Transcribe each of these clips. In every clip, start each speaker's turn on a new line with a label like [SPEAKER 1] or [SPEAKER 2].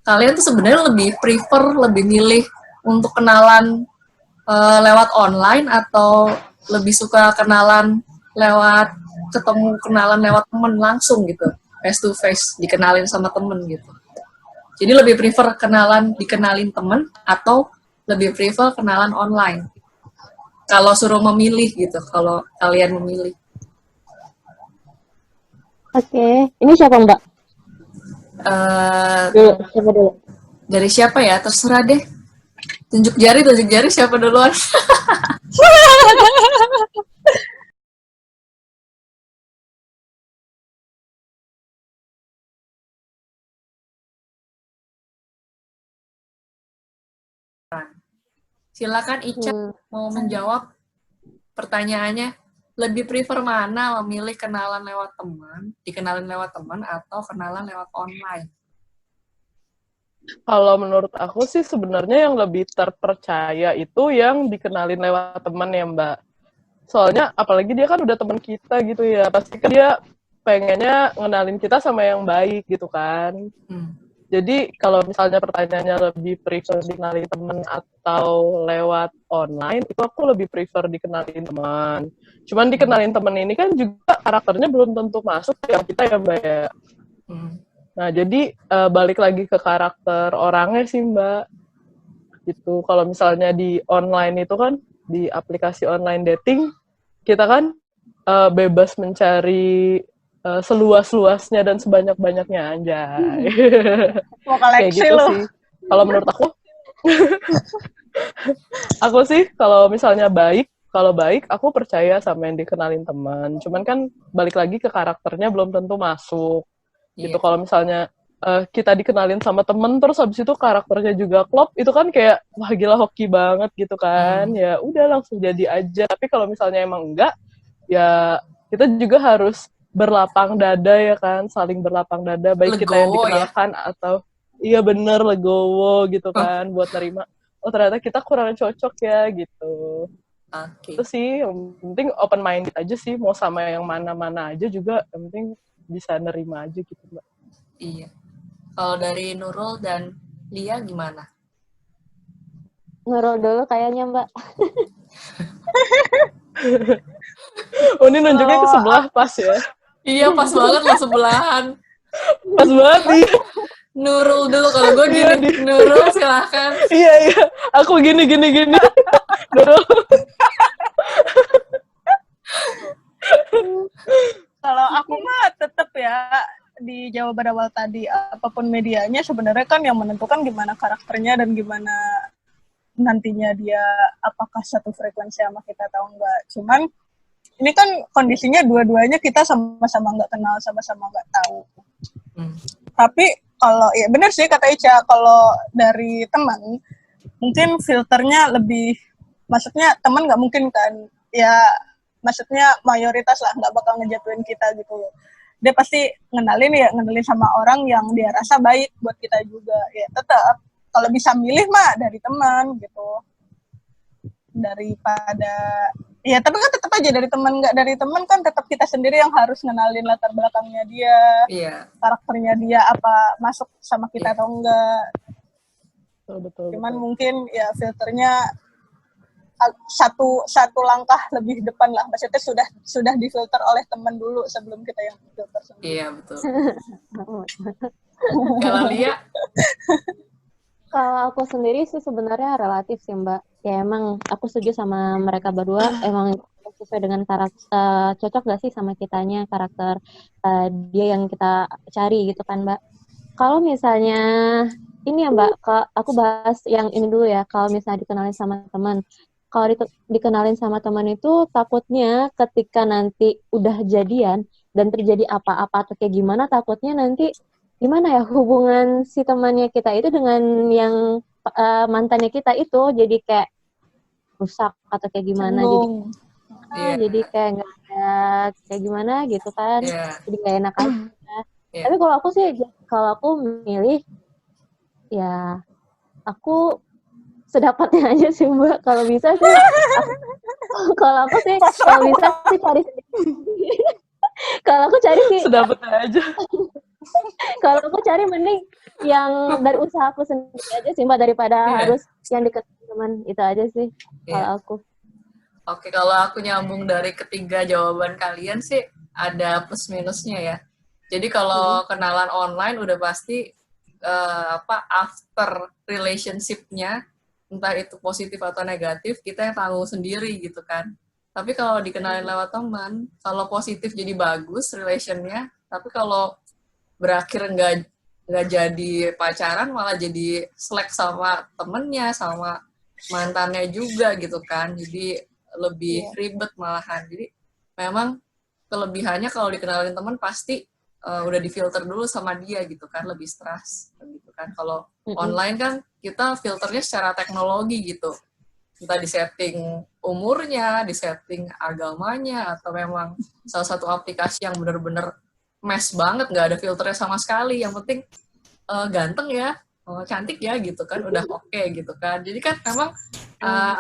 [SPEAKER 1] kalian tuh sebenarnya lebih milih untuk kenalan lewat online atau lebih suka kenalan kenalan lewat temen langsung gitu, face to face, dikenalin sama temen gitu. Jadi lebih prefer dikenalin temen atau lebih prefer kenalan online? Kalau suruh memilih gitu, kalau kalian memilih.
[SPEAKER 2] Oke, ini siapa Mbak? Siapa dulu?
[SPEAKER 1] Dari siapa ya? Terserah deh. Tunjuk jari siapa duluan? Silakan Ica mau menjawab pertanyaannya. Lebih prefer mana, memilih dikenalin lewat teman atau kenalan lewat online?
[SPEAKER 3] Kalau menurut aku sih sebenarnya yang lebih terpercaya itu yang dikenalin lewat teman ya Mbak. Soalnya apalagi dia kan udah teman kita gitu ya, pasti kan dia pengennya ngenalin kita sama yang baik gitu kan. Jadi kalau misalnya pertanyaannya lebih prefer dikenalin teman atau lewat online, itu aku lebih prefer dikenalin teman. Cuman dikenalin teman ini kan juga karakternya belum tentu masuk yang kita ya Mbak ya. Nah jadi balik lagi ke karakter orangnya sih Mbak. Gitu. Kalau misalnya di online itu kan, di aplikasi online dating, kita kan bebas mencari seluas-luasnya dan sebanyak-banyaknya aja. Kayak gitu sih. Kalau menurut aku sih kalau misalnya kalau baik aku percaya sama yang dikenalin teman. Cuman kan balik lagi ke karakternya belum tentu masuk. Gitu. Kalau misalnya kita dikenalin sama temen terus habis itu karakternya juga klop, itu kan kayak wah gila hoki banget gitu kan. Ya udah langsung jadi aja. Tapi kalau misalnya emang enggak, ya kita juga harus berlapang dada ya kan, saling berlapang dada, baik legowo, kita yang dikenalkan ya? Atau iya bener legowo gitu kan, buat nerima oh ternyata kita kurang cocok ya gitu. Itu sih yang penting open minded aja sih, mau sama yang mana-mana aja juga yang penting bisa nerima aja gitu Mbak.
[SPEAKER 1] Iya. Kalau dari Nurul dan Lia gimana?
[SPEAKER 2] Nurul dulu kayaknya Mbak.
[SPEAKER 3] Oh ini nunjuknya ke sebelah pas ya?
[SPEAKER 1] Iya pas banget loh sebelahan.
[SPEAKER 3] Pas banget nih.
[SPEAKER 1] Nurul dulu, kalau gue gini. Nurul silahkan.
[SPEAKER 3] Iya. Aku gini. Nurul.
[SPEAKER 4] Kalau aku mah tetap ya di jawaban awal tadi, apapun medianya sebenarnya kan yang menentukan gimana karakternya dan gimana nantinya dia apakah satu frekuensi sama kita atau enggak. Cuman ini kan kondisinya dua-duanya kita sama-sama nggak kenal, sama-sama nggak tahu. Tapi kalau ya benar sih kata Ica, kalau dari teman mungkin filternya lebih, maksudnya teman nggak mungkin kan ya, maksudnya mayoritas lah nggak bakal ngejatuhin kita gitu loh. Dia pasti ngenalin sama orang yang dia rasa baik buat kita juga. Ya tetap kalau bisa milih mah dari teman gitu, daripada ya tapi kan tetap aja dari teman, nggak dari teman kan tetap kita sendiri yang harus ngenalin latar belakangnya dia, karakternya dia apa masuk sama kita atau enggak.
[SPEAKER 3] Betul.
[SPEAKER 4] Cuman mungkin ya filternya satu langkah lebih depan lah, maksudnya sudah difilter oleh teman dulu sebelum kita yang filter sendiri.
[SPEAKER 1] Iya betul. Kalau Lia?
[SPEAKER 2] Kalau aku sendiri sih sebenarnya relatif sih Mbak. Ya emang aku setuju sama mereka berdua, emang sesuai dengan karakter, cocok gak sih sama kitanya karakter dia yang kita cari gitu kan Mbak. Kalau misalnya ini ya Mbak, aku bahas yang ini dulu ya, kalau misalnya dikenalin sama teman. Kalau dikenalin sama teman itu takutnya ketika nanti udah jadian dan terjadi apa-apa atau kayak gimana, takutnya nanti gimana ya hubungan si temannya kita itu dengan yang mantannya kita itu jadi kayak rusak atau kayak gimana, jadi kayak nggak kayak gimana gitu kan, jadi nggak enak aja. Tapi kalau aku sih, kalau aku milih ya aku sedapatnya aja sih Mbak, kalau bisa sih kalau aku sih kalau bisa sih cari sendiri. Kalau aku cari sih
[SPEAKER 3] sedapatnya aja.
[SPEAKER 2] Kalau aku cari mending yang dari usaha aku sendiri aja sih Mbak, daripada
[SPEAKER 1] Iya.
[SPEAKER 2] harus yang deket teman. Itu aja sih kalau
[SPEAKER 1] Iya.
[SPEAKER 2] aku.
[SPEAKER 1] Oke, kalau aku nyambung dari ketiga jawaban kalian sih ada plus minusnya ya. Jadi kalau kenalan online udah pasti after relationship-nya, entah itu positif atau negatif, kita yang tanggung sendiri gitu kan. Tapi kalau dikenalin lewat teman, kalau positif jadi bagus relationnya, tapi kalau berakhir nggak jadi pacaran, malah jadi selek sama temennya, sama mantannya juga gitu kan. Jadi lebih ribet malahan. Jadi memang kelebihannya kalau dikenalin teman pasti udah difilter dulu sama dia gitu kan, lebih stres gitu kan. Kalau online kan kita filternya secara teknologi gitu, entah di setting umurnya, di setting agamanya, atau memang salah satu aplikasi yang bener-bener mes banget, nggak ada filternya sama sekali, yang penting ganteng ya, cantik ya gitu kan, udah oke gitu kan. Jadi kan memang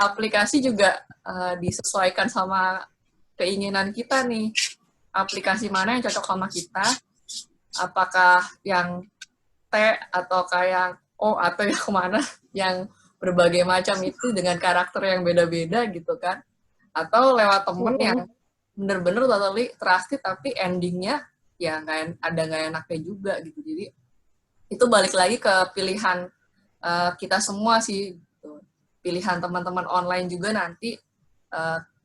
[SPEAKER 1] aplikasi juga disesuaikan sama keinginan kita nih, aplikasi mana yang cocok sama kita, apakah yang T atau kayak O atau yang mana, yang berbagai macam itu dengan karakter yang beda-beda gitu kan, atau lewat temen yang bener-bener totally trusted tapi endingnya ya nggak enaknya juga gitu. Jadi itu balik lagi ke pilihan kita semua sih gitu. Pilihan teman-teman online juga nanti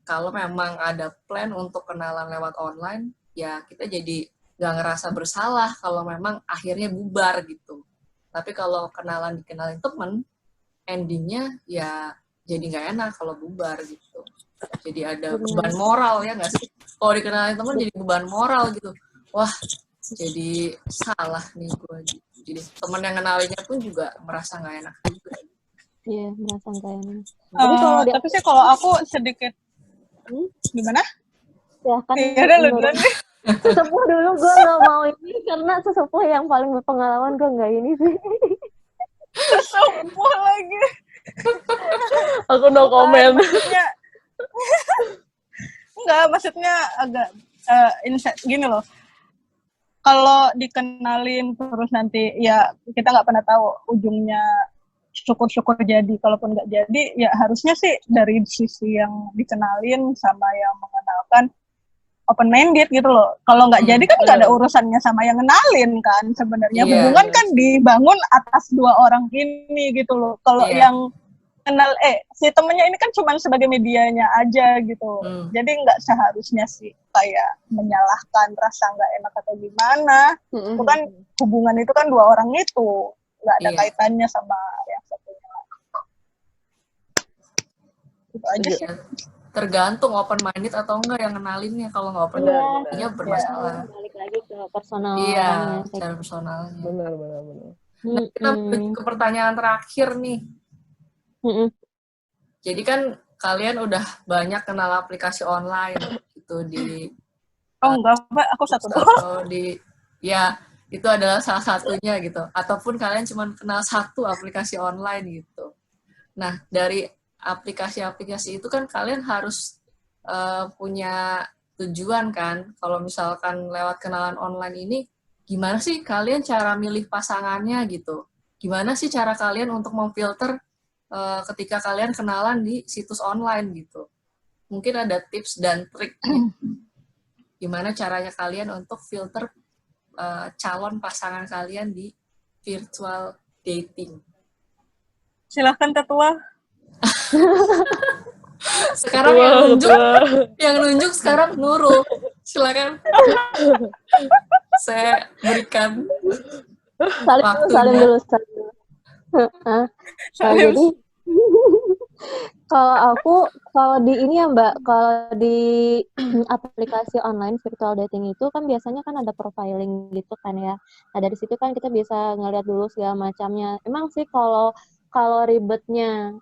[SPEAKER 1] kalau memang ada plan untuk kenalan lewat online, ya kita jadi nggak ngerasa bersalah kalau memang akhirnya bubar gitu. Tapi kalau dikenalin temen, endingnya ya jadi nggak enak kalau bubar gitu. Jadi ada beban moral ya nggak sih? Kalau dikenalin temen jadi beban moral gitu. Wah, jadi salah nih gue gitu. Jadi temen yang kenalinnya pun juga merasa nggak enak juga.
[SPEAKER 2] Iya, merasa nggak enak.
[SPEAKER 4] Tapi sih kalau aku sedikit gimana?
[SPEAKER 2] Ya kan.
[SPEAKER 4] Ya udah lu duluan deh.
[SPEAKER 2] Sesepuh dulu gue nggak mau ini karena sesepuh yang paling berpengalaman gue nggak ini sih.
[SPEAKER 4] Sesepuh lagi.
[SPEAKER 3] Aku no comment.
[SPEAKER 4] Maksudnya agak gini loh. Kalau dikenalin terus nanti ya kita nggak pernah tahu ujungnya, syukur-syukur jadi, kalaupun nggak jadi ya harusnya sih dari sisi yang dikenalin sama yang mengenalkan open minded gitu loh. Kalau nggak jadi kan nggak ada urusannya sama yang kenalin kan sebenarnya. Hubungan kan dibangun atas dua orang ini gitu loh. Kalau yang kenal si temennya ini kan cuma sebagai medianya aja gitu. Jadi nggak seharusnya sih kayak menyalahkan rasa nggak enak atau gimana. Itu kan hubungan itu kan dua orang itu, nggak ada kaitannya sama yang satunya. Itu aja sih.
[SPEAKER 1] Tergantung open minded atau enggak yang kenalinnya. Kalau nggak open mindednya bermasalah.
[SPEAKER 2] Balik lagi ke personal.
[SPEAKER 1] Iya, secara personalnya.
[SPEAKER 3] Benar.
[SPEAKER 1] Nah, kita ke pertanyaan terakhir nih. Jadi kan kalian udah banyak kenal aplikasi online gitu di
[SPEAKER 4] enggak, Pak, aku satu doang.
[SPEAKER 1] Ya, itu adalah salah satunya gitu. Ataupun kalian cuma kenal satu aplikasi online gitu. Nah, dari aplikasi-aplikasi itu kan kalian harus punya tujuan kan. Kalau misalkan lewat kenalan online ini, gimana sih kalian cara milih pasangannya gitu? Gimana sih cara kalian untuk memfilter ketika kalian kenalan di situs online gitu? Mungkin ada tips dan trik gimana caranya kalian untuk filter calon pasangan kalian di virtual dating.
[SPEAKER 4] Silahkan ketua.
[SPEAKER 1] Sekarang yang nunjuk sekarang Nurul. Silakan. Saya berikan
[SPEAKER 2] saling dulu. Jadi kalau di ini ya Mbak, kalau di aplikasi online virtual dating itu kan biasanya kan ada profiling gitu kan ya. Nah dari situ kan kita bisa ngeliat dulu segala macamnya. Emang sih kalau ribetnya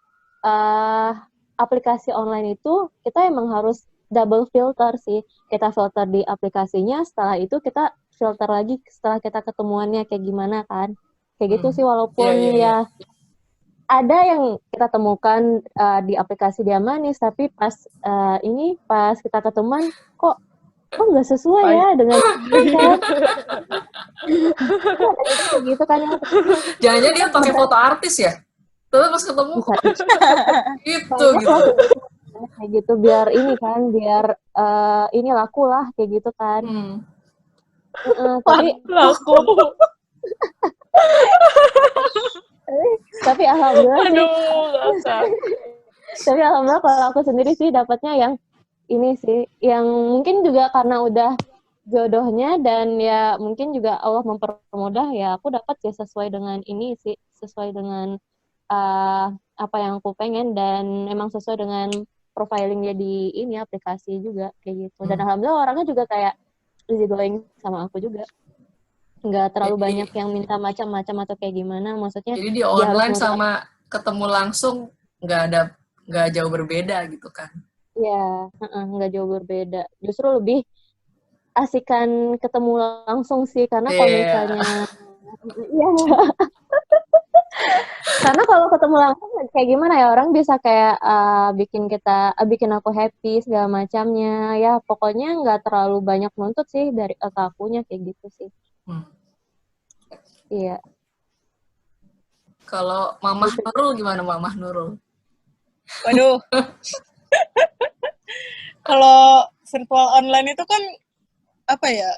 [SPEAKER 2] aplikasi online itu kita emang harus double filter sih. Kita filter di aplikasinya, setelah itu kita filter lagi setelah kita ketemuannya kayak gimana kan. Kayak gitu sih, walaupun ya ada yang kita temukan di aplikasi dia manis, tapi pas kita ketemuan kok kok nggak sesuai ya dengan kan? Kayak gitu kan yang
[SPEAKER 1] Jangan-jangan dia pakai foto artis ya? Terus pas ketemu
[SPEAKER 2] bisa
[SPEAKER 1] gitu
[SPEAKER 2] banyak
[SPEAKER 1] gitu.
[SPEAKER 2] loh kayak gitu biar ini kan biar ini laku lah kayak gitu kan. Tapi
[SPEAKER 3] Laku.
[SPEAKER 2] tapi alhamdulillah sih.
[SPEAKER 3] Aduh, ngakak.
[SPEAKER 2] Tapi alhamdulillah kalau aku sendiri sih dapatnya yang ini sih, yang mungkin juga karena udah jodohnya dan ya mungkin juga Allah mempermudah ya aku dapat ya sesuai dengan ini sih, sesuai dengan apa yang aku pengen dan emang sesuai dengan profilingnya di ini aplikasi juga kayak gitu. Dan alhamdulillah orangnya juga kayak easy going sama aku juga. Nggak terlalu
[SPEAKER 1] Jadi-
[SPEAKER 2] banyak yang minta macam-macam atau kayak gimana, maksudnya
[SPEAKER 1] Jadi di
[SPEAKER 2] dia harus
[SPEAKER 1] online
[SPEAKER 2] nulis-
[SPEAKER 1] sama ketemu langsung nggak jauh berbeda gitu kan.
[SPEAKER 2] ya nggak jauh berbeda, justru lebih asikan ketemu langsung sih karena kalau
[SPEAKER 1] Iya.
[SPEAKER 2] misalnya iya karena kalau ketemu langsung kayak gimana ya orang bisa kayak bikin aku happy segala macamnya ya pokoknya nggak terlalu banyak nuntut sih dari ke akunya kayak gitu sih. Iya.
[SPEAKER 1] Kalau Mamah Nurul gimana Mamah Nurul?
[SPEAKER 4] Waduh. Kalau virtual online itu kan apa ya?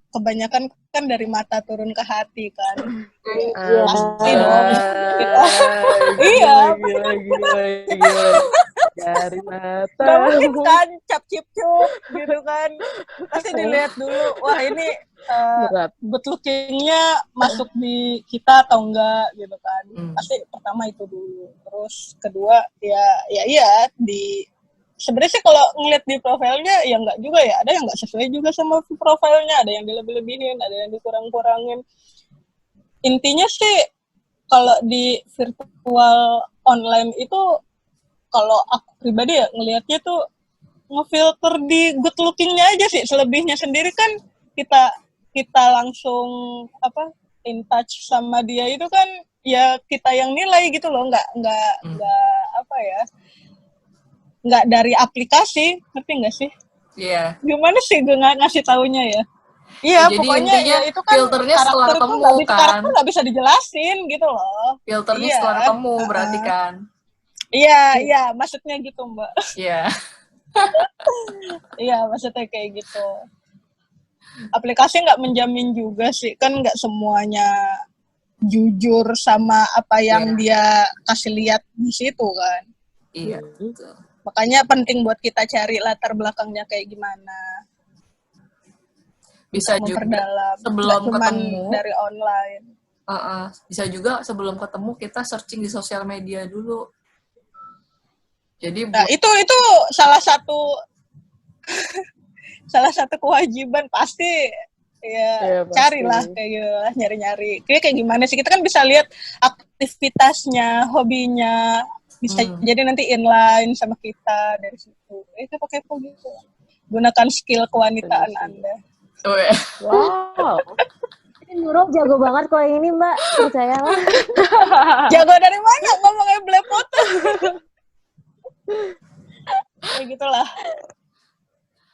[SPEAKER 4] Kebanyakan kan dari mata turun ke hati kan.
[SPEAKER 2] Iya.
[SPEAKER 4] Pasti dong. Iya.
[SPEAKER 3] Gila. Dari mata.
[SPEAKER 4] Gak mungkin kan cap cip cup gitu kan. Pasti dilihat dulu. Wah ini
[SPEAKER 3] Berat.
[SPEAKER 4] good lookingnya masuk di kita atau enggak gitu kan. Pasti pertama itu dulu. Terus kedua ya sebenarnya sih kalau ngeliat di profilnya ya enggak juga ya. Ada yang enggak sesuai juga sama profilnya, ada yang dilebih-lebihin, ada yang dikurang-kurangin. Intinya sih kalau di virtual online itu kalau aku pribadi ya ngelihatnya tuh ngefilter di good lookingnya aja sih. Selebihnya sendiri kan kita langsung in touch sama dia itu kan ya kita yang nilai gitu loh, nggak nggak dari aplikasi, ngerti nggak sih?
[SPEAKER 1] Iya.
[SPEAKER 4] Gimana sih gue ngasih taunya ya? Iya,
[SPEAKER 1] Jadi
[SPEAKER 4] pokoknya
[SPEAKER 1] intinya
[SPEAKER 4] ya itu kan
[SPEAKER 1] filternya setelah
[SPEAKER 4] karakter
[SPEAKER 1] ketemu
[SPEAKER 4] itu
[SPEAKER 1] kan.
[SPEAKER 4] karakter nggak bisa dijelasin gitu loh.
[SPEAKER 1] Filternya
[SPEAKER 4] Iya.
[SPEAKER 1] setelah ketemu berarti kan.
[SPEAKER 4] Iya, maksudnya gitu Mbak.
[SPEAKER 1] Iya.
[SPEAKER 4] Iya, maksudnya kayak gitu. Aplikasi nggak menjamin juga sih, kan nggak semuanya jujur sama apa yang dia kasih lihat di situ kan.
[SPEAKER 1] Iya, betul.
[SPEAKER 4] Makanya penting buat kita cari latar belakangnya kayak gimana.
[SPEAKER 1] Bisa
[SPEAKER 4] untuk
[SPEAKER 1] juga
[SPEAKER 4] memperdalam.
[SPEAKER 1] sebelum
[SPEAKER 4] Nggak cuman
[SPEAKER 1] ketemu
[SPEAKER 4] dari online.
[SPEAKER 1] bisa juga sebelum ketemu kita searching di sosial media dulu. Jadi
[SPEAKER 4] Nah, itu salah satu salah satu kewajiban pasti ya
[SPEAKER 3] pasti.
[SPEAKER 4] carilah kayak gitu lah, nyari-nyari. Kayak gimana sih? Kita kan bisa lihat aktivitasnya, hobinya, bisa jadi nanti inline sama kita dari situ. Kepo-kepo gitu. Gunakan skill kewanitaan Anda.
[SPEAKER 1] oh, ya.
[SPEAKER 3] Wow.
[SPEAKER 2] Ini Nurul jago banget kalau ini Mbak, percayalah.
[SPEAKER 4] Jago dari mana? Ngomongnya belepotan. Kayak gitulah.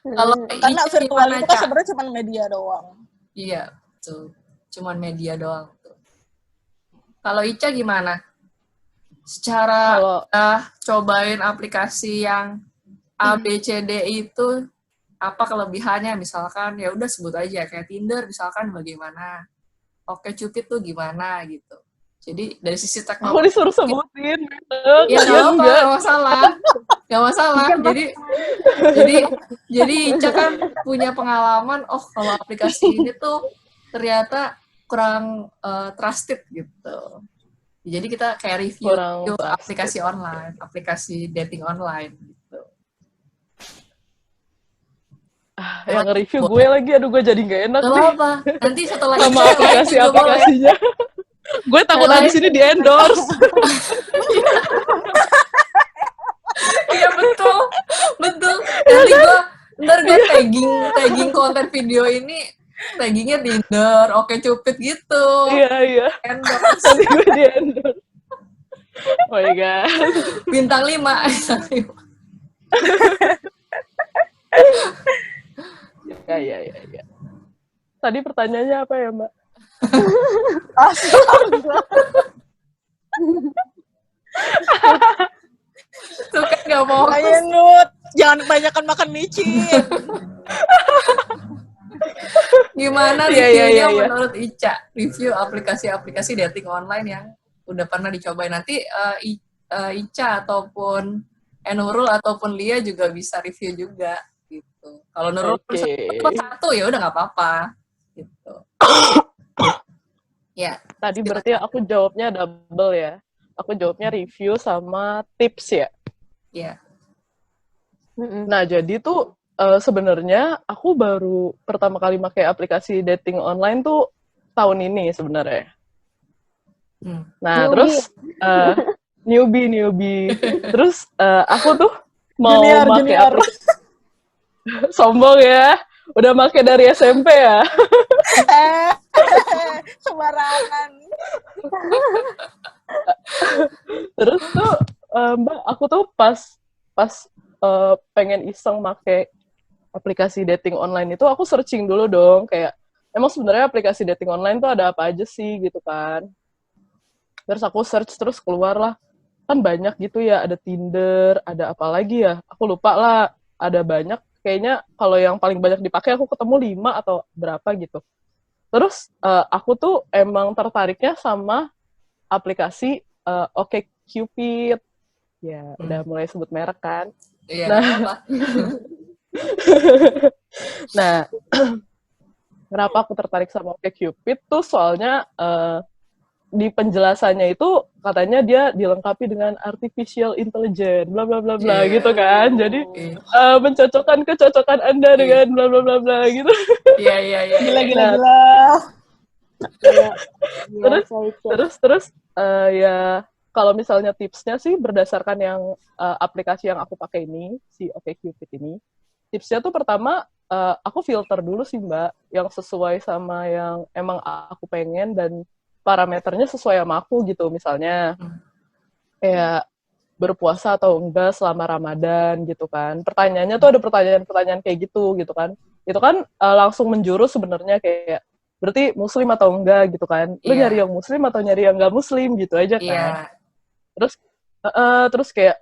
[SPEAKER 1] Kalau
[SPEAKER 4] Karena
[SPEAKER 1] Ica
[SPEAKER 4] virtual
[SPEAKER 1] gimana,
[SPEAKER 4] itu kan
[SPEAKER 1] Ca?
[SPEAKER 4] sebenarnya cuma media doang.
[SPEAKER 1] Iya, betul. Cuman media doang tuh. Kalau Ica gimana? Secara cobain aplikasi yang A, B, C, D itu apa kelebihannya? Misalkan ya udah sebut aja kayak Tinder misalkan bagaimana? Oke Cupid tuh gimana gitu. Jadi dari sisi
[SPEAKER 3] Aku
[SPEAKER 1] teknologi
[SPEAKER 3] disuruh sebutin.
[SPEAKER 1] ya nggak masalah. Nggak masalah. Jadi Ica kan punya pengalaman, oh kalau aplikasi ini tuh ternyata kurang trusted gitu. Jadi kita kayak review aplikasi online, aplikasi dating online gitu.
[SPEAKER 3] Yang nge-review gue lagi, aduh gue jadi gak enak nih.
[SPEAKER 1] Apa? Nanti setelah
[SPEAKER 3] sama
[SPEAKER 1] Ica
[SPEAKER 3] aplikasinya. Gue takut di sini di endorse.
[SPEAKER 1] Iya betul. Ntar gue tagging konten video ini, taggingnya Tinder, Oke Cupid gitu.
[SPEAKER 3] Iya.
[SPEAKER 1] Endorse.
[SPEAKER 3] Nanti gue di endorse. Oh my god.
[SPEAKER 1] Bintang 5.
[SPEAKER 3] Tadi pertanyaannya apa ya, Mbak?
[SPEAKER 4] Astaga.
[SPEAKER 1] Tuh kan nggak mau.
[SPEAKER 4] Ayo Nut, jangan kebanyakan makan micin.
[SPEAKER 1] Gimana
[SPEAKER 3] Iya,
[SPEAKER 1] reviewnya
[SPEAKER 3] iya.
[SPEAKER 1] menurut Ica? Review aplikasi-aplikasi dating online yang udah pernah dicobain. Nanti Ica ataupun Nurul ataupun Lia juga bisa review juga gitu. Kalau Nurul
[SPEAKER 3] Oke.
[SPEAKER 1] satu ya udah nggak apa-apa gitu. Ya,
[SPEAKER 3] Tadi berarti aku jawabnya double ya. Aku jawabnya review sama tips ya.
[SPEAKER 1] ya.
[SPEAKER 3] Nah, jadi tuh sebenarnya aku baru pertama kali pakai aplikasi dating online tuh tahun ini sebenarnya. Nah,
[SPEAKER 2] Newbie.
[SPEAKER 3] terus newbie. Terus aku tuh mau
[SPEAKER 4] Junior.
[SPEAKER 3] pakai aplikasi sombong ya. Udah pakai dari SMP ya.
[SPEAKER 4] Sembarangan.
[SPEAKER 3] Terus tuh Mbak, aku tuh pas pengen iseng pakai aplikasi dating online itu aku searching dulu dong, kayak emang sebenarnya aplikasi dating online tuh ada apa aja sih gitu kan. Terus aku search, terus keluar lah, kan banyak gitu ya, ada Tinder, ada apa lagi ya, aku lupa lah, ada banyak, kayaknya kalau yang paling banyak dipakai aku ketemu 5 atau berapa gitu. Terus aku tuh emang tertariknya sama aplikasi OkCupid. Ya, udah mulai sebut merek kan.
[SPEAKER 1] Iya.
[SPEAKER 3] Nah, kenapa aku tertarik sama OkCupid tuh soalnya di penjelasannya itu katanya dia dilengkapi dengan artificial intelligence, bla bla bla bla gitu kan. Jadi mencocokkan kecocokan Anda dengan bla bla bla bla gitu.
[SPEAKER 1] Iya.
[SPEAKER 4] Gila.
[SPEAKER 3] Terus ya kalau misalnya tipsnya sih berdasarkan yang aplikasi yang aku pakai ini, si OkCupid ini. Tipsnya tuh pertama, aku filter dulu sih Mbak, yang sesuai sama yang emang aku pengen dan parameternya sesuai sama aku gitu. Misalnya, kayak berpuasa atau enggak selama Ramadan gitu kan. Pertanyaannya tuh ada pertanyaan-pertanyaan kayak gitu kan. Itu kan langsung menjurus sebenarnya kayak, berarti muslim atau enggak gitu kan. Lu nyari yang muslim atau nyari yang enggak muslim gitu aja kan. Terus kayak,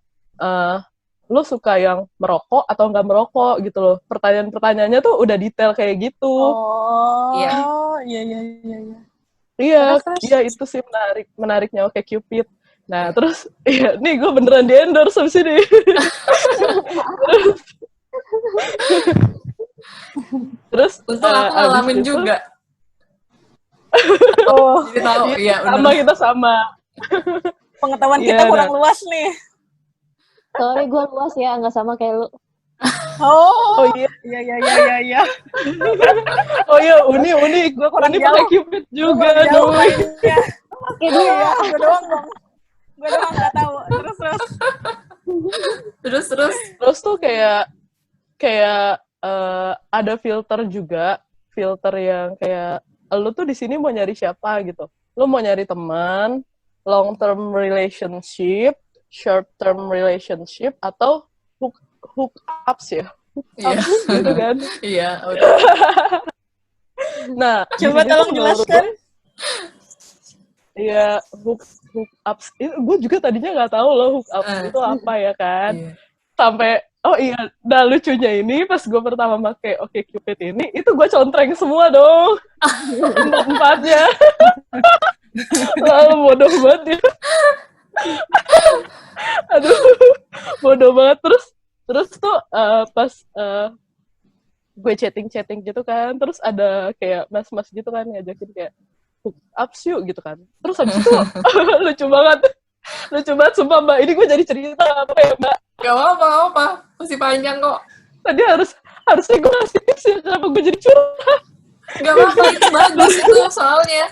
[SPEAKER 3] lu suka yang merokok atau enggak merokok gitu loh. Pertanyaan-pertanyaannya tuh udah detail kayak gitu.
[SPEAKER 4] Oh,
[SPEAKER 1] iya.
[SPEAKER 3] Iya, itu sih menariknya OkCupid. Nah, terus, iya, nih gue beneran di-endorse habis ini. Terus,
[SPEAKER 1] untung aku ngalamin
[SPEAKER 3] itu,
[SPEAKER 1] juga. Jadi tahu, iya
[SPEAKER 3] sama
[SPEAKER 1] bener.
[SPEAKER 3] kita sama.
[SPEAKER 4] Pengetahuan kita kurang luas nih.
[SPEAKER 2] Sorry, gue luas ya, nggak sama kayak lu.
[SPEAKER 4] Oh
[SPEAKER 3] iya.
[SPEAKER 4] Iya.
[SPEAKER 3] Oh iya, Uni, gue
[SPEAKER 4] kurang
[SPEAKER 3] Uni
[SPEAKER 4] jauh.
[SPEAKER 3] pakai Cupid juga
[SPEAKER 4] jauh
[SPEAKER 3] dong.
[SPEAKER 4] mainnya.
[SPEAKER 2] Oke, dia.
[SPEAKER 4] Gue doang nggak tahu.
[SPEAKER 1] Terus
[SPEAKER 3] Tuh kayak ada filter juga, filter yang kayak lu tuh di sini mau nyari siapa gitu. Lu mau nyari teman, long term relationship, short term relationship, atau hook ups ya.
[SPEAKER 1] iya.
[SPEAKER 3] Gitu kan.
[SPEAKER 1] Iya, udah.
[SPEAKER 3] Nah,
[SPEAKER 4] Coba tolong jelaskan.
[SPEAKER 3] Iya, hook ups. Gue juga tadinya nggak tahu loh hook ups itu apa ya kan.
[SPEAKER 1] Iya.
[SPEAKER 3] Sampai, oh iya, nah lucunya ini pas gue pertama pakai OkCupid ini, itu gue contreng semua dong. Empatnya. Lalu bodoh banget ya. Aduh, bodoh banget. Terus tuh pas gue chatting gitu kan, terus ada kayak mas-mas gitu kan ngajakin kayak hook ups yuk gitu kan. Terus habis itu lucu banget sumpah Mbak. Ini gue jadi cerita apa ya Mbak?
[SPEAKER 1] Gak apa-apa, masih panjang kok.
[SPEAKER 3] Tadi harusnya gue ngasih tips ya, kenapa gue jadi curhat?
[SPEAKER 1] Gak apa-apa, itu bagus itu soalnya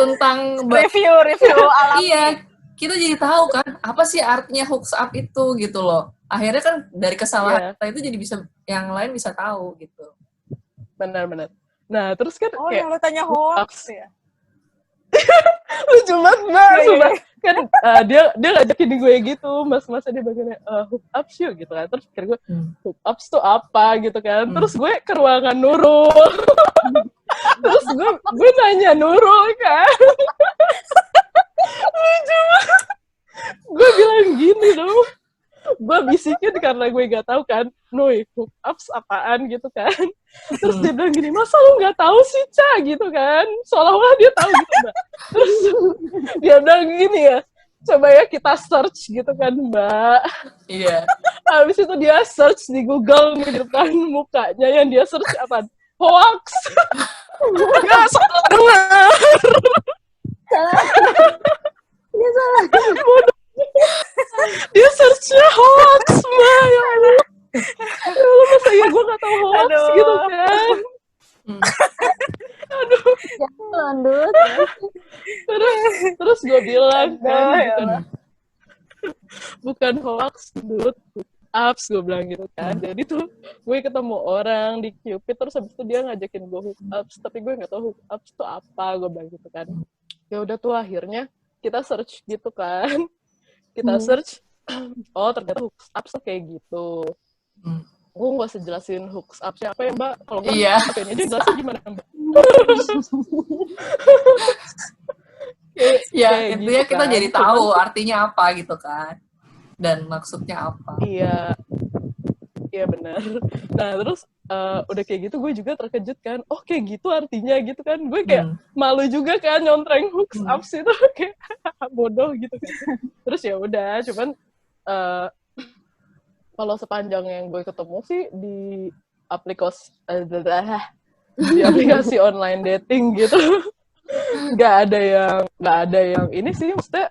[SPEAKER 1] tentang
[SPEAKER 4] review alam.
[SPEAKER 1] Iya, kita jadi tahu kan apa sih artinya hooks up itu gitu loh. Akhirnya kan dari kesalahan kita itu jadi bisa yang lain bisa tahu gitu.
[SPEAKER 3] Benar. Nah terus kan kayak
[SPEAKER 4] yang lu tanya hoax ya.
[SPEAKER 3] Lucu banget Mbak. Kan dia ngajakin gue gitu, mas-masnya dia bagiannya hook ups yuk gitu kan. Terus pikir gue hook ups tuh apa gitu kan. Terus gue ke ruangan Nurul. Terus gue nanya Nurul kan. Lucu banget. Gue bilang gini dong. Gue bisikin karena gue gak tahu kan, Nuy, hookups apaan gitu kan. Terus dia bilang gini, masa lu gak tahu sih, Ca, gitu kan. Seolah-olah dia tahu gitu, Mbak. Terus dia bilang gini ya, coba ya kita search gitu kan, Mbak.
[SPEAKER 1] Iya.
[SPEAKER 3] Habis itu dia search di Google nih depan mukanya, yang dia search apa? Hoax. Gak salah dengar.
[SPEAKER 2] Dia salah.
[SPEAKER 3] Dia search-nya hoax, Mbak. Ya Allah. Ya Allah, masa iya gue gak tahu hoax
[SPEAKER 4] Aduh.
[SPEAKER 3] gitu kan. Aduh.
[SPEAKER 2] Jangan, Dut.
[SPEAKER 3] Terus gue bilang kan,
[SPEAKER 4] Aduh, ya
[SPEAKER 3] bukan hoax, Dut. Hookups, gue bilang gitu kan. Jadi tuh gue ketemu orang di Cupid, terus habis itu dia ngajakin gue hookups, tapi gue gak tahu hookups tuh apa, gue bilang gitu kan. Ya udah tuh akhirnya kita search gitu kan. Kita search, oh ternyata hookups tuh kayak gitu. Gue gak usah jelasin hookups-nya apa ya, Mbak. Kalau gue
[SPEAKER 1] Iya.
[SPEAKER 3] ini aja jelasin gimana, Mbak.
[SPEAKER 1] Ya,
[SPEAKER 3] Kayak
[SPEAKER 1] intinya
[SPEAKER 3] gitu
[SPEAKER 1] kita
[SPEAKER 3] kan.
[SPEAKER 1] jadi tahu artinya apa gitu kan. Dan maksudnya apa.
[SPEAKER 3] Iya, iya benar. Nah terus udah kayak gitu gue juga terkejut kan. Oh kayak gitu artinya gitu kan. Gue kayak malu juga kan nyontreng hookups itu kayak bodoh gitu kan. Terus ya udah, cuman kalau sepanjang yang gue ketemu sih di aplikasi online dating gitu, nggak ada yang ini sih, maksudnya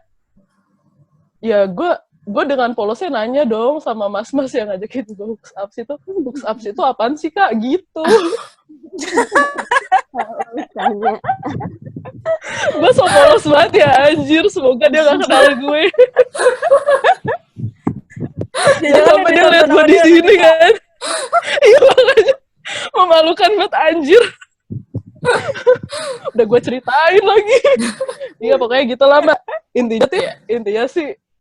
[SPEAKER 3] ya gue dengan polosnya nanya dong sama mas-mas yang ngajakin gue hookups itu apaan sih Kak gitu.
[SPEAKER 2] Tanya.
[SPEAKER 3] Gue so polos banget ya anjir, semoga dia gak kenal gue. Jangan sampai dia lihat gue di sini kan. Iya makanya memalukan banget anjir. Udah gue ceritain lagi. Iya pokoknya gitu lah Mbak.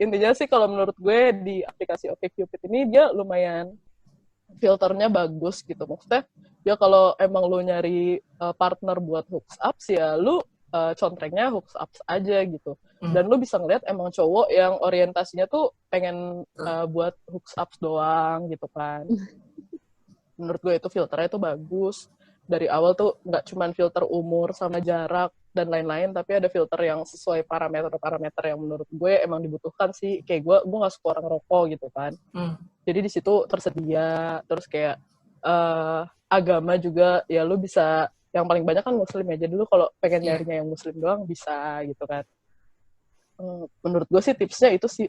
[SPEAKER 3] Intinya sih kalau menurut gue di aplikasi OkCupid ini dia lumayan filternya bagus gitu. Maksudnya ya kalau emang lu nyari partner buat hookups ya lu contrengnya hookups aja gitu. Dan lu bisa ngeliat emang cowok yang orientasinya tuh pengen buat hookups doang gitu kan. Menurut gue itu filternya tuh bagus. Dari awal tuh nggak cuman filter umur sama jarak dan lain-lain, tapi ada filter yang sesuai parameter-parameter yang menurut gue emang dibutuhkan sih. Kayak gue nggak suka orang rokok gitu kan. Jadi di situ tersedia, terus kayak agama juga ya lu bisa, yang paling banyak kan muslim ya. Jadi lu kalau pengen nyarinya yang muslim doang bisa gitu kan. Menurut gue sih tipsnya itu sih,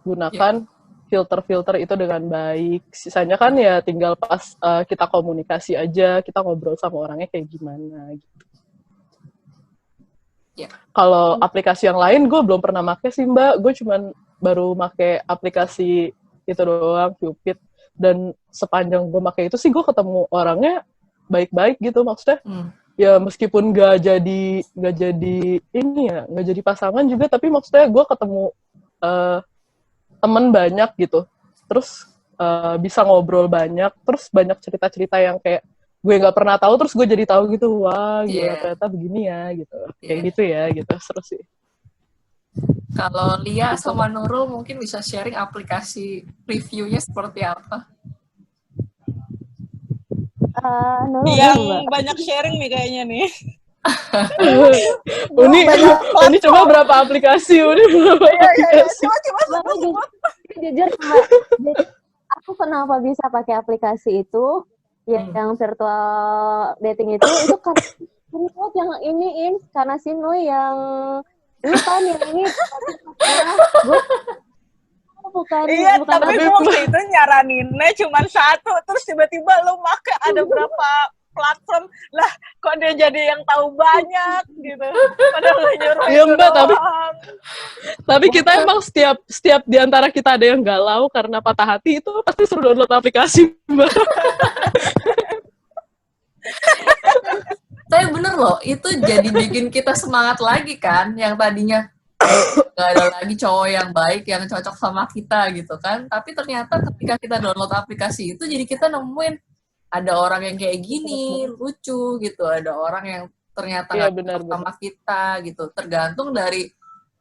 [SPEAKER 3] gunakan filter-filter itu dengan baik. Sisanya kan ya tinggal pas kita komunikasi aja, kita ngobrol sama orangnya kayak gimana gitu. Kalau aplikasi yang lain gue belum pernah make sih Mbak. Gue cuman baru make aplikasi itu doang, Cupid. Dan sepanjang gue make itu sih gue ketemu orangnya baik-baik gitu. Maksudnya ya meskipun gak jadi pasangan juga, tapi maksudnya gue ketemu temen banyak gitu, terus bisa ngobrol banyak, terus banyak cerita-cerita yang kayak gue nggak pernah tahu, terus gue jadi tahu gitu, wah gila ternyata begini ya gitu, kayak gitu ya gitu, seru sih.
[SPEAKER 1] Kalau Lia sama Nurul mungkin bisa sharing aplikasi reviewnya seperti apa?
[SPEAKER 2] Nurul
[SPEAKER 4] yang
[SPEAKER 2] Mbak.
[SPEAKER 4] banyak sharing nih kayaknya nih.
[SPEAKER 3] Uni coba berapa aplikasi?
[SPEAKER 4] Coba
[SPEAKER 2] Jujur Mbak, aku kenapa bisa pakai aplikasi itu, yang virtual dating itu kan yang ini karena si Nui yang ini kan yang ini bukan
[SPEAKER 4] tapi gue waktu itu nyaraninnya cuma satu, terus tiba-tiba lu make ada berapa platform lah, kok dia jadi yang tahu banyak gitu, padahal nyuruh
[SPEAKER 3] iya Mbak,
[SPEAKER 4] doang.
[SPEAKER 3] tapi kita emang setiap di antara kita ada yang galau karena patah hati, itu pasti suruh download aplikasi Mbak.
[SPEAKER 1] Tapi bener loh, itu jadi bikin kita semangat lagi kan, yang tadinya gak ada lagi cowok yang baik yang cocok sama kita gitu kan, tapi ternyata ketika kita download aplikasi itu jadi kita nemuin ada orang yang kayak gini, lucu gitu. Ada orang yang ternyata
[SPEAKER 3] Iya,
[SPEAKER 1] nggak
[SPEAKER 3] benar,
[SPEAKER 1] cocok sama kita gitu. Tergantung dari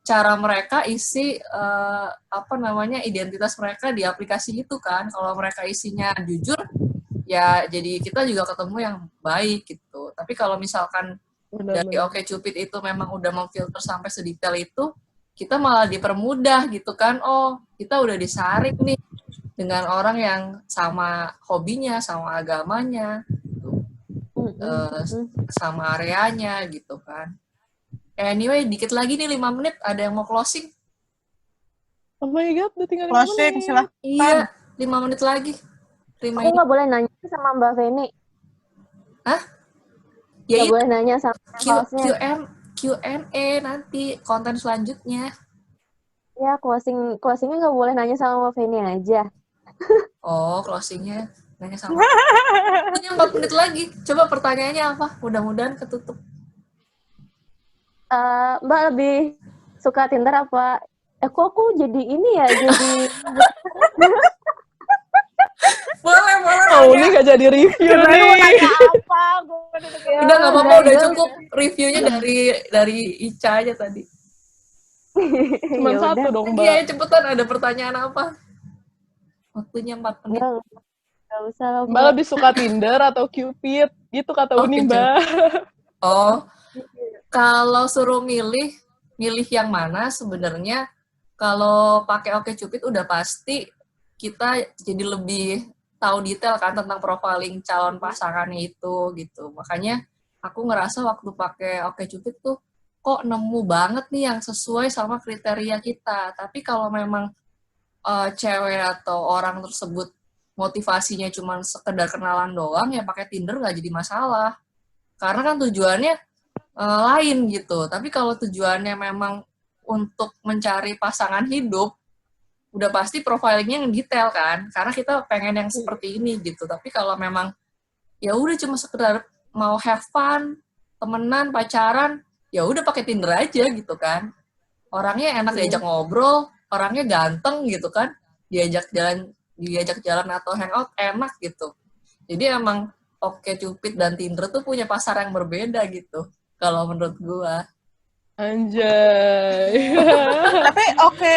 [SPEAKER 1] cara mereka isi identitas mereka di aplikasi itu kan. Kalau mereka isinya jujur, ya jadi kita juga ketemu yang baik gitu. Tapi kalau misalkan dari
[SPEAKER 3] benar.
[SPEAKER 1] OkCupid itu memang udah memfilter sampai sedetail itu, kita malah dipermudah gitu kan. Oh, kita udah disaring nih dengan orang yang sama hobinya, sama agamanya, gitu. Sama areanya gitu kan. Anyway, dikit lagi nih 5 menit, ada yang mau closing?
[SPEAKER 3] Oh my god, udah tinggal 5
[SPEAKER 4] Closing,
[SPEAKER 3] menit.
[SPEAKER 4] silahkan.
[SPEAKER 1] Iya, 5 menit lagi. Terima
[SPEAKER 2] Aku
[SPEAKER 1] ini.
[SPEAKER 2] nggak boleh nanya sama Mbak Feni.
[SPEAKER 1] Hah? Ya
[SPEAKER 2] Nggak
[SPEAKER 1] itu
[SPEAKER 2] boleh nanya sama hostnya.
[SPEAKER 1] Q&A nanti konten selanjutnya.
[SPEAKER 2] Ya, closingnya nggak boleh nanya sama Mbak Feni aja.
[SPEAKER 1] Oh, closingnya nanya sama. Punya 4 menit lagi. Coba pertanyaannya apa? Mudah-mudahan ketutup.
[SPEAKER 2] Mbak lebih suka Tinder apa? Kok aku jadi ini ya, jadi
[SPEAKER 1] Boleh
[SPEAKER 3] Oh,
[SPEAKER 1] nanya.
[SPEAKER 3] ini gak jadi review
[SPEAKER 4] Gimana
[SPEAKER 3] nih.
[SPEAKER 4] mau nanya apa?
[SPEAKER 1] Udah nggak apa-apa,
[SPEAKER 2] guys,
[SPEAKER 1] udah
[SPEAKER 2] guys.
[SPEAKER 1] cukup reviewnya dari Ica aja tadi.
[SPEAKER 3] Cuman
[SPEAKER 2] Ya
[SPEAKER 3] satu
[SPEAKER 2] udah.
[SPEAKER 3] dong,
[SPEAKER 1] Iya,
[SPEAKER 3] Mbak.
[SPEAKER 1] cepetan, ada pertanyaan apa? Waktunya 4 menit.
[SPEAKER 2] Nggak usah lah,
[SPEAKER 3] Mbak lebih suka Tinder atau Cupid? Gitu kata
[SPEAKER 1] Oh,
[SPEAKER 3] Uni,
[SPEAKER 1] Cupid.
[SPEAKER 3] Mbak.
[SPEAKER 1] Oh, kalau suruh milih yang mana sebenarnya kalau pakai OkCupid udah pasti kita jadi lebih tahu detail kan tentang profiling calon pasangannya itu gitu. Makanya aku ngerasa waktu pakai OkCupid tuh kok nemu banget nih yang sesuai sama kriteria kita. Tapi kalau memang cewek atau orang tersebut motivasinya cuma sekedar kenalan doang, ya pakai Tinder nggak jadi masalah. Karena kan tujuannya lain gitu. Tapi kalau tujuannya memang untuk mencari pasangan hidup, udah pasti profilingnya yang detail kan. Karena kita pengen yang seperti ini gitu. Tapi kalau memang ya udah cuma sekedar mau have fun, temenan, pacaran, ya udah pakai Tinder aja gitu kan. Orangnya enak diajak ngobrol, orangnya ganteng gitu kan. Diajak jalan atau hangout enak gitu. Jadi emang OkCupid dan Tinder tuh punya pasar yang berbeda gitu. Kalau menurut gua.
[SPEAKER 3] Anjay.
[SPEAKER 4] Tapi oke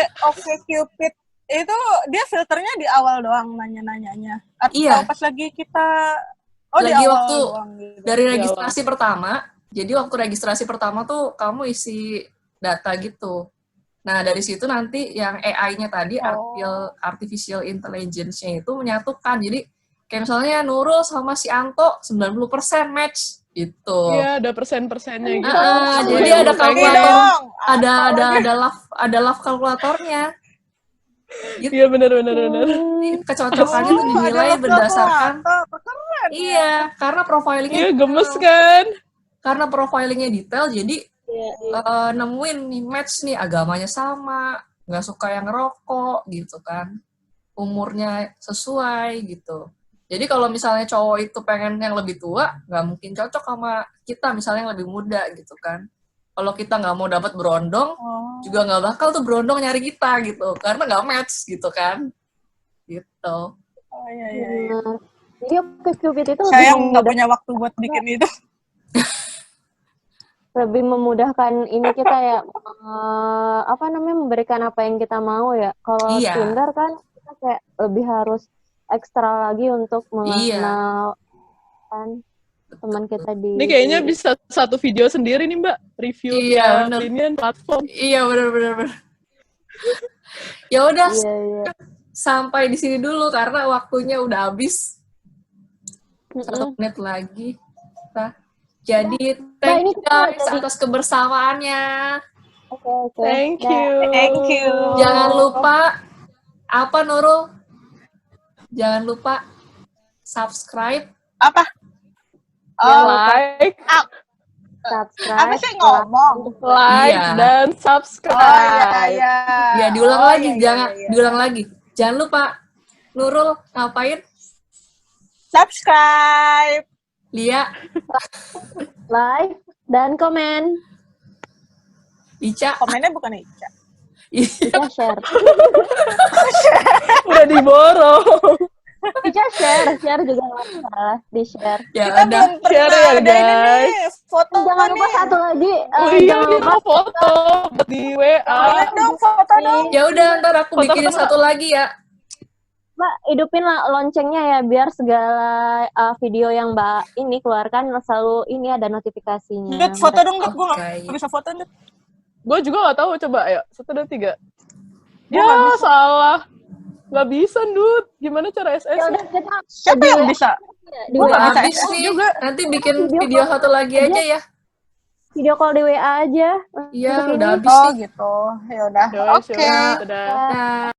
[SPEAKER 4] Cupid itu dia filternya di awal doang nanya-nanyanya. Atau
[SPEAKER 1] Iya.
[SPEAKER 4] pas lagi kita di
[SPEAKER 1] Lagi
[SPEAKER 4] awal
[SPEAKER 1] waktu
[SPEAKER 4] doang gitu.
[SPEAKER 1] dari registrasi pertama. Jadi waktu registrasi pertama tuh kamu isi data gitu. Nah, dari situ nanti yang AI-nya tadi, artificial intelligence-nya itu menyatukan. Jadi kayak misalnya Nurul sama si Anto 90% match gitu.
[SPEAKER 3] Iya, ada persen-persennya gitu.
[SPEAKER 1] Jadi
[SPEAKER 3] Yang
[SPEAKER 1] ada
[SPEAKER 3] lu pengen.
[SPEAKER 1] kalkulator, ada love kalkulatornya. Gitu.
[SPEAKER 3] Iya, benar.
[SPEAKER 1] Kecocokannya tuh dinilai berdasarkan karena profilingnya
[SPEAKER 3] Iya, gemes kan?
[SPEAKER 1] karena profilingnya detail, jadi nemuin nih match nih, agamanya sama, nggak suka yang ngerokok gitu kan, umurnya sesuai gitu. Jadi kalau misalnya cowok itu pengen yang lebih tua, nggak mungkin cocok sama kita misalnya yang lebih muda gitu kan. Kalau kita nggak mau dapat berondong, juga nggak bakal tuh berondong nyari kita gitu, karena nggak match gitu kan. Gitu.
[SPEAKER 4] Oh iya.
[SPEAKER 2] Jadi OkCupid itu
[SPEAKER 4] Saya nggak punya waktu buat bikin itu.
[SPEAKER 2] lebih memudahkan ini kita ya, memberikan apa yang kita mau ya. Kalau
[SPEAKER 1] Iya.
[SPEAKER 2] Tinder kan kita kayak lebih harus ekstra lagi untuk mengenal kan teman kita di.
[SPEAKER 3] Ini kayaknya bisa satu video sendiri nih, Mbak. Review ini platform.
[SPEAKER 1] Iya, benar. Ya udah, sampai di sini dulu karena waktunya udah habis. 1 menit lagi. Jadi, thank you guys atas kebersamaannya.
[SPEAKER 2] Oke.
[SPEAKER 3] Thank you.
[SPEAKER 1] Jangan lupa, Nurul? Jangan lupa subscribe.
[SPEAKER 4] Apa?
[SPEAKER 3] Like.
[SPEAKER 2] Subscribe.
[SPEAKER 4] Apa sih ngomong?
[SPEAKER 3] Like dan subscribe.
[SPEAKER 4] Iya.
[SPEAKER 1] Ya, diulang lagi. Diulang lagi. Jangan lupa, Nurul ngapain?
[SPEAKER 4] Subscribe.
[SPEAKER 1] Lia,
[SPEAKER 2] Like dan komen.
[SPEAKER 1] Ica,
[SPEAKER 4] Komennya bukan Ica.
[SPEAKER 2] Kita share.
[SPEAKER 3] Udah diborong.
[SPEAKER 2] Bisa share juga nggak masalah, di-share.
[SPEAKER 1] Ya
[SPEAKER 4] Kita
[SPEAKER 1] udah.
[SPEAKER 4] belum pernah
[SPEAKER 3] Share ya,
[SPEAKER 4] ada ini
[SPEAKER 3] guys.
[SPEAKER 4] nih, foto
[SPEAKER 2] Jangan lupa
[SPEAKER 4] nih.
[SPEAKER 2] satu lagi,
[SPEAKER 3] Oh iya,
[SPEAKER 2] jangan
[SPEAKER 3] dia
[SPEAKER 2] lupa
[SPEAKER 3] mau foto di WA.
[SPEAKER 4] Ayo dong, foto dong.
[SPEAKER 1] Ya udah, ntar aku
[SPEAKER 3] Foto
[SPEAKER 1] bikinin
[SPEAKER 3] pertama.
[SPEAKER 1] satu lagi ya.
[SPEAKER 2] Mbak, hidupin lah loncengnya ya, biar segala video yang Mbak ini keluarkan selalu ini ada notifikasinya.
[SPEAKER 4] Dut, foto dong, Dut. Gue
[SPEAKER 1] Oke.
[SPEAKER 4] nggak bisa foto, Dut.
[SPEAKER 3] Gue juga nggak tahu, coba ayo 1, 2, 3.
[SPEAKER 4] Gua
[SPEAKER 3] Ya
[SPEAKER 4] nggak bisa.
[SPEAKER 3] salah, nggak bisa Dut. Gimana cara SS?
[SPEAKER 2] Ya udah kita
[SPEAKER 4] Siapa yang bisa?
[SPEAKER 2] di
[SPEAKER 4] Gua
[SPEAKER 2] WA
[SPEAKER 4] nggak bisa
[SPEAKER 1] Habis
[SPEAKER 4] SS
[SPEAKER 1] nih,
[SPEAKER 4] juga.
[SPEAKER 1] nanti bikin
[SPEAKER 2] Video
[SPEAKER 1] video
[SPEAKER 2] call
[SPEAKER 1] satu lagi aja ya.
[SPEAKER 2] video call di WA aja.
[SPEAKER 1] Iya,
[SPEAKER 2] Untuk
[SPEAKER 1] udah
[SPEAKER 2] ini.
[SPEAKER 1] habis
[SPEAKER 4] Oh
[SPEAKER 1] nih.
[SPEAKER 4] gitu. Ya udah.
[SPEAKER 3] Ya wes,
[SPEAKER 4] Oke.
[SPEAKER 3] ya wes, dadah.
[SPEAKER 1] Dah.